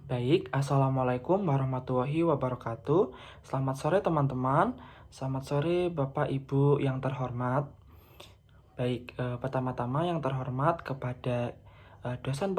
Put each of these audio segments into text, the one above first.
Baik, Assalamualaikum warahmatullahi wabarakatuh. Selamat sore teman-teman. Selamat sore Bapak Ibu yang terhormat. Baik, pertama-tama yang terhormat kepada dosen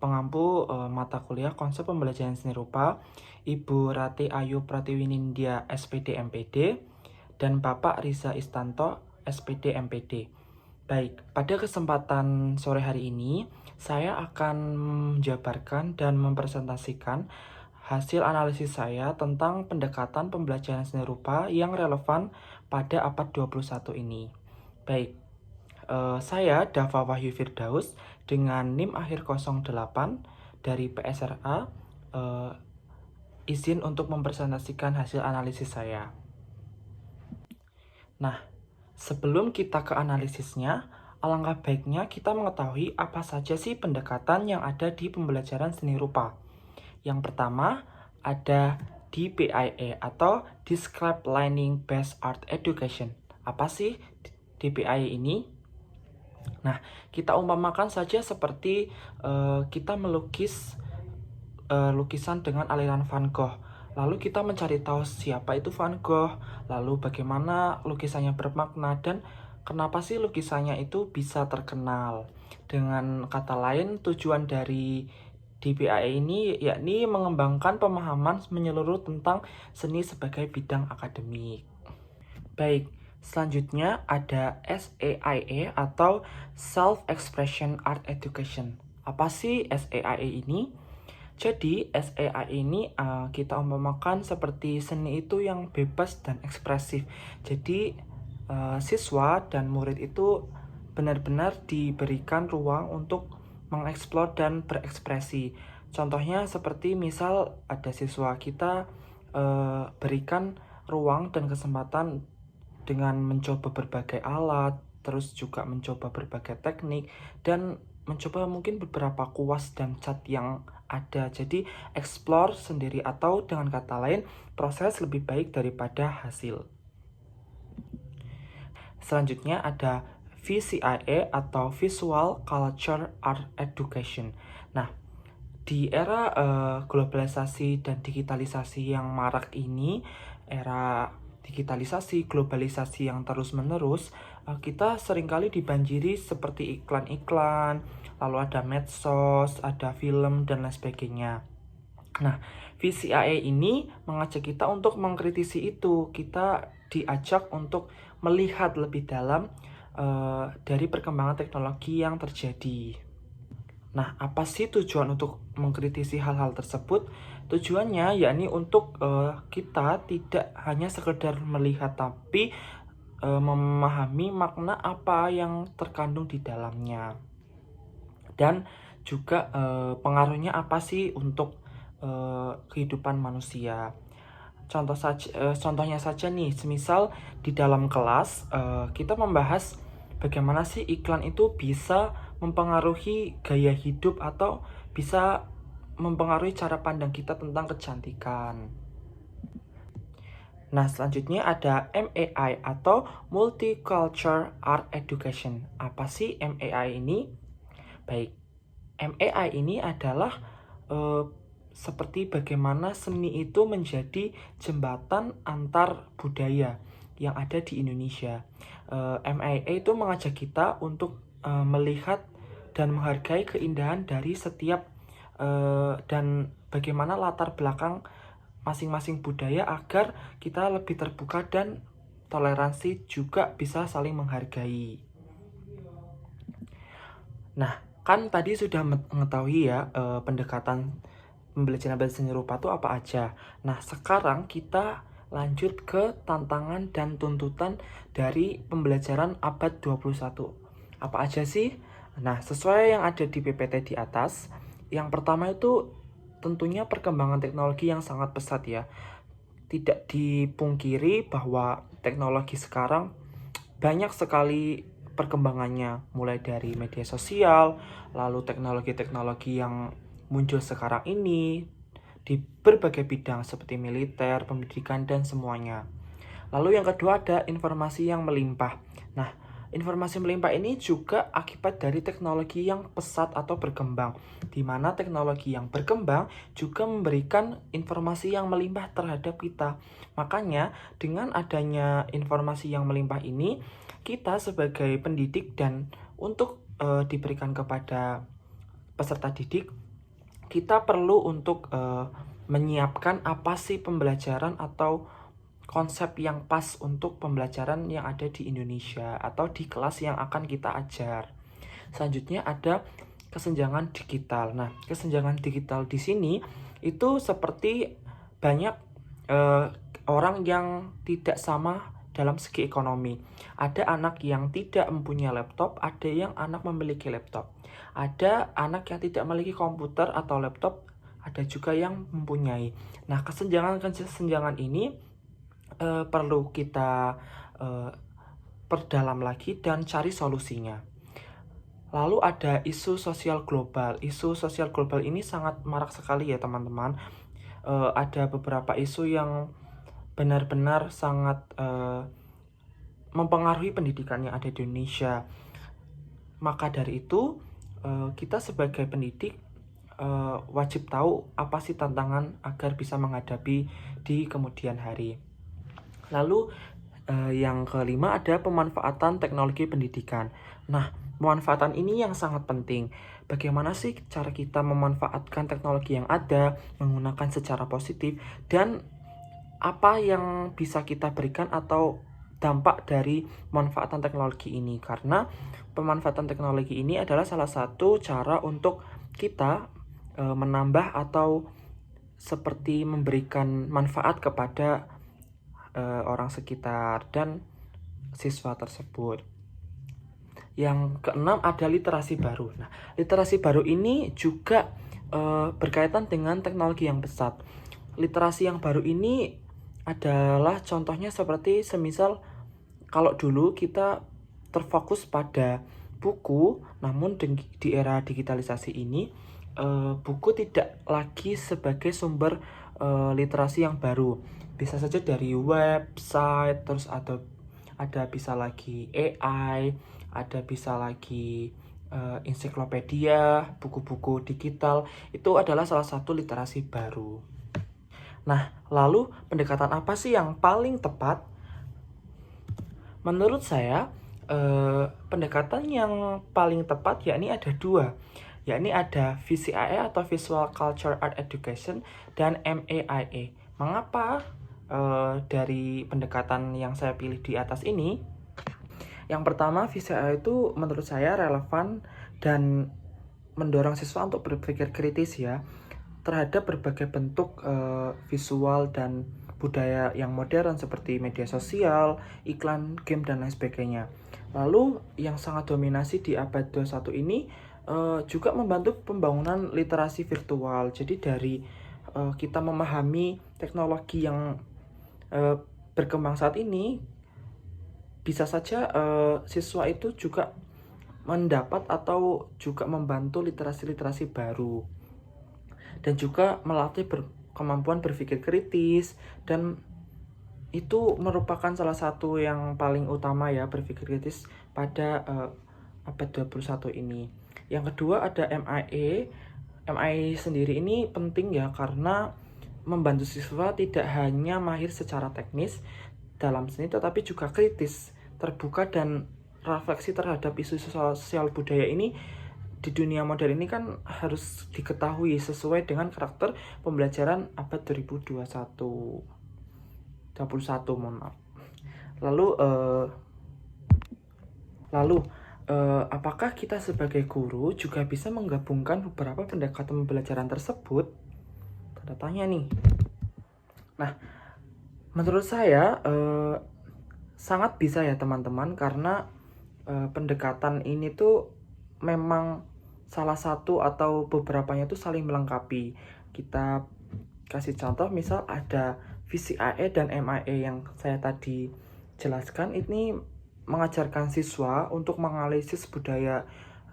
pengampu mata kuliah konsep pembelajaran seni rupa, Ibu Rati Ayu Pratiwinindya SPD MPD, dan Bapak Riza Istanto SPD MPD. Baik, pada kesempatan sore hari ini, saya akan menjabarkan dan mempresentasikan hasil analisis saya tentang pendekatan pembelajaran seni rupa yang relevan pada abad 21 ini. Baik, saya Dava Wahyu Firdaus dengan NIM akhir 08 dari PSRA, izin untuk mempresentasikan hasil analisis saya. Nah, sebelum kita ke analisisnya, alangkah baiknya kita mengetahui apa saja sih pendekatan yang ada di pembelajaran seni rupa. Yang pertama, ada DPIA atau Described Learning Based Art Education. Apa sih DPIA ini? Nah, kita umpamakan saja seperti kita melukis lukisan dengan aliran Van Gogh. Lalu kita mencari tahu siapa itu Van Gogh, lalu bagaimana lukisannya bermakna, dan kenapa sih lukisannya itu bisa terkenal. Dengan kata lain, tujuan dari DPIA ini yakni mengembangkan pemahaman menyeluruh tentang seni sebagai bidang akademik. Baik, selanjutnya ada SEIA atau Self-Expression Art Education. Apa sih SEIA ini? Jadi, SEIA ini kita umpamakan seperti seni itu yang bebas dan ekspresif. Jadi, siswa dan murid itu benar-benar diberikan ruang untuk mengeksplor dan berekspresi. Contohnya seperti misal ada siswa kita berikan ruang dan kesempatan dengan mencoba berbagai alat, terus juga mencoba berbagai teknik, dan mencoba mungkin beberapa kuas dan cat yang ada. Jadi explore sendiri atau dengan kata lain proses lebih baik daripada hasil. Selanjutnya ada VCIA atau Visual Culture Art Education. Nah, di era globalisasi dan digitalisasi yang marak ini, era digitalisasi, globalisasi yang terus-menerus, kita seringkali dibanjiri seperti iklan-iklan, lalu ada medsos, ada film, dan lain sebagainya. Nah, VCIA ini mengajak kita untuk mengkritisi itu. Kita diajak untuk melihat lebih dalam dari perkembangan teknologi yang terjadi. Nah, apa sih tujuan untuk mengkritisi hal-hal tersebut? Tujuannya yakni untuk kita tidak hanya sekedar melihat, tapi memahami makna apa yang terkandung di dalamnya. Dan juga pengaruhnya apa sih untuk kehidupan manusia. Contohnya saja nih, semisal di dalam kelas kita membahas bagaimana sih iklan itu bisa mempengaruhi gaya hidup atau bisa mempengaruhi cara pandang kita tentang kecantikan. Nah, selanjutnya ada MAI atau Multicultural Art Education. Apa sih MAI ini? Baik, MAI ini adalah seperti bagaimana seni itu menjadi jembatan antar budaya yang ada di Indonesia. MAI itu mengajak kita untuk melihat dan menghargai keindahan dari setiap dan bagaimana latar belakang masing-masing budaya agar kita lebih terbuka dan toleransi juga bisa saling menghargai. Nah, kan tadi sudah mengetahui ya pendekatan pembelajaran bahasa seni rupa itu apa aja. Nah, sekarang kita lanjut ke tantangan dan tuntutan dari pembelajaran abad 21. Apa aja sih? Nah, sesuai yang ada di PPT di atas, yang pertama itu tentunya perkembangan teknologi yang sangat pesat ya. Tidak dipungkiri bahwa teknologi sekarang banyak sekali perkembangannya, mulai dari media sosial, lalu teknologi-teknologi yang muncul sekarang ini di berbagai bidang seperti militer, pendidikan, dan semuanya. Lalu yang kedua ada informasi yang melimpah. Nah, informasi melimpah ini juga akibat dari teknologi yang pesat atau berkembang, di mana teknologi yang berkembang juga memberikan informasi yang melimpah terhadap kita. Makanya, dengan adanya informasi yang melimpah ini, kita sebagai pendidik dan untuk diberikan kepada peserta didik, kita perlu untuk menyiapkan apa sih pembelajaran atau konsep yang pas untuk pembelajaran yang ada di Indonesia atau di kelas yang akan kita ajar. Selanjutnya ada kesenjangan digital. Nah, kesenjangan digital di sini itu seperti banyak orang yang tidak sama dalam segi ekonomi. Ada anak yang tidak mempunyai laptop, ada yang anak memiliki laptop. Ada anak yang tidak memiliki komputer atau laptop, ada juga yang mempunyai. Nah, kesenjangan ini perlu kita perdalam lagi dan cari solusinya. Lalu ada isu sosial global. Isu sosial global ini sangat marak sekali ya teman-teman. Ada beberapa isu yang benar-benar sangat mempengaruhi pendidikan yang ada di Indonesia. Maka dari itu, kita sebagai pendidik wajib tahu apa sih tantangan agar bisa menghadapi di kemudian hari. Lalu yang kelima ada pemanfaatan teknologi pendidikan. Nah, pemanfaatan ini yang sangat penting. Bagaimana sih cara kita memanfaatkan teknologi yang ada, menggunakan secara positif, dan apa yang bisa kita berikan atau dampak dari pemanfaatan teknologi ini. Karena pemanfaatan teknologi ini adalah salah satu cara untuk kita menambah atau seperti memberikan manfaat kepada orang sekitar dan siswa tersebut. Yang keenam ada literasi baru. Nah, literasi baru ini juga berkaitan dengan teknologi yang pesat. Literasi yang baru ini adalah contohnya seperti semisal kalau dulu kita terfokus pada buku, namun di era digitalisasi ini buku tidak lagi sebagai sumber literasi yang baru. Bisa saja dari website, terus ada bisa lagi AI, ada bisa lagi ensiklopedia, buku-buku digital. Itu adalah salah satu literasi baru. Nah, lalu pendekatan apa sih yang paling tepat? Menurut saya, pendekatan yang paling tepat yakni ada dua, yakni ada VCIA atau Visual Culture Art Education dan MAIA. Mengapa dari pendekatan yang saya pilih di atas ini? Yang pertama, VCIA itu menurut saya relevan dan mendorong siswa untuk berpikir kritis ya terhadap berbagai bentuk visual dan budaya yang modern seperti media sosial, iklan, game, dan lain sebagainya. Lalu yang sangat dominasi di abad 21 ini juga membantu pembangunan literasi virtual. Jadi dari kita memahami teknologi yang berkembang saat ini, bisa saja siswa itu juga mendapat atau juga membantu literasi-literasi baru. Dan juga melatih kemampuan berpikir kritis, dan itu merupakan salah satu yang paling utama ya, berpikir kritis pada abad 21 ini. Yang kedua ada MIA. MIA sendiri ini penting ya karena membantu siswa tidak hanya mahir secara teknis dalam seni tetapi juga kritis, terbuka, dan refleksi terhadap isu sosial budaya ini di dunia modern ini kan harus diketahui sesuai dengan karakter pembelajaran abad 2021 mohon maaf. Lalu apakah kita sebagai guru juga bisa menggabungkan beberapa pendekatan pembelajaran tersebut? Tanda tanya nih. Nah, menurut saya sangat bisa ya teman-teman, karena pendekatan ini tuh memang salah satu atau beberapanya tuh saling melengkapi. Kita kasih contoh, misal ada VCIA dan MIA yang saya tadi jelaskan, ini mengajarkan siswa untuk menganalisis budaya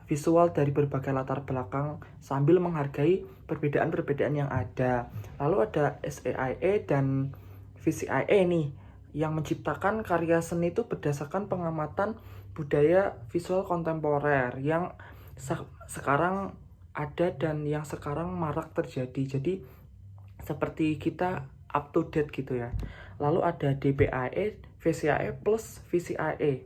visual dari berbagai latar belakang sambil menghargai perbedaan-perbedaan yang ada. Lalu ada SAIA dan VCIA nih yang menciptakan karya seni itu berdasarkan pengamatan budaya visual kontemporer yang sekarang ada dan yang sekarang marak terjadi. Jadi seperti kita up to date gitu ya. Lalu ada DPAE, VCAE plus VCAE.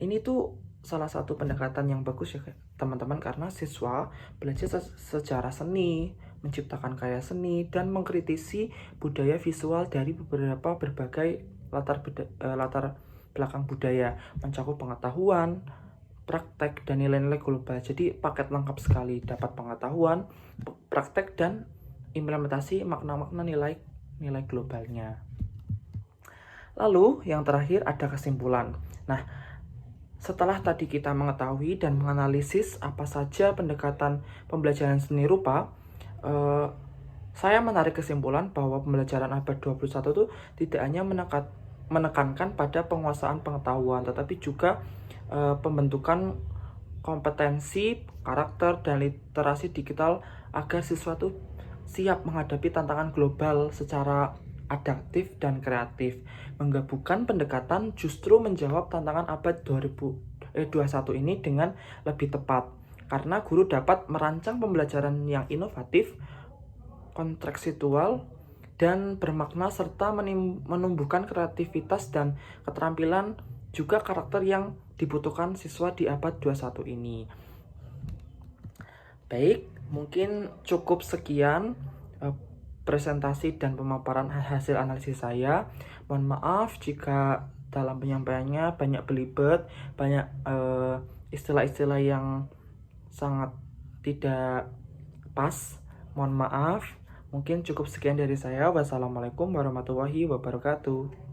Ini tuh salah satu pendekatan yang bagus ya teman-teman, karena siswa belajar sejarah seni, menciptakan karya seni, dan mengkritisi budaya visual dari berbagai latar belakang budaya, mencakup pengetahuan, praktek, dan nilai-nilai global. Jadi paket lengkap sekali, dapat pengetahuan, praktek, dan implementasi makna-makna nilai globalnya. Lalu yang terakhir ada kesimpulan. Nah, setelah tadi kita mengetahui dan menganalisis apa saja pendekatan pembelajaran seni rupa, saya menarik kesimpulan bahwa pembelajaran abad 21 itu tidak hanya menekankan pada penguasaan pengetahuan, tetapi juga pembentukan kompetensi, karakter, dan literasi digital agar siswa itu siap menghadapi tantangan global secara adaptif dan kreatif. Menggabungkan pendekatan justru menjawab tantangan abad 21 ini dengan lebih tepat, karena guru dapat merancang pembelajaran yang inovatif, kontekstual, dan bermakna, serta menumbuhkan kreativitas dan keterampilan juga karakter yang dibutuhkan siswa di abad 21 ini. Baik, mungkin cukup sekian presentasi dan pemaparan hasil analisis saya. Mohon maaf jika dalam penyampaiannya banyak belibet, banyak istilah-istilah yang sangat tidak pas. Mohon maaf. Mungkin cukup sekian dari saya. Wassalamualaikum warahmatullahi wabarakatuh.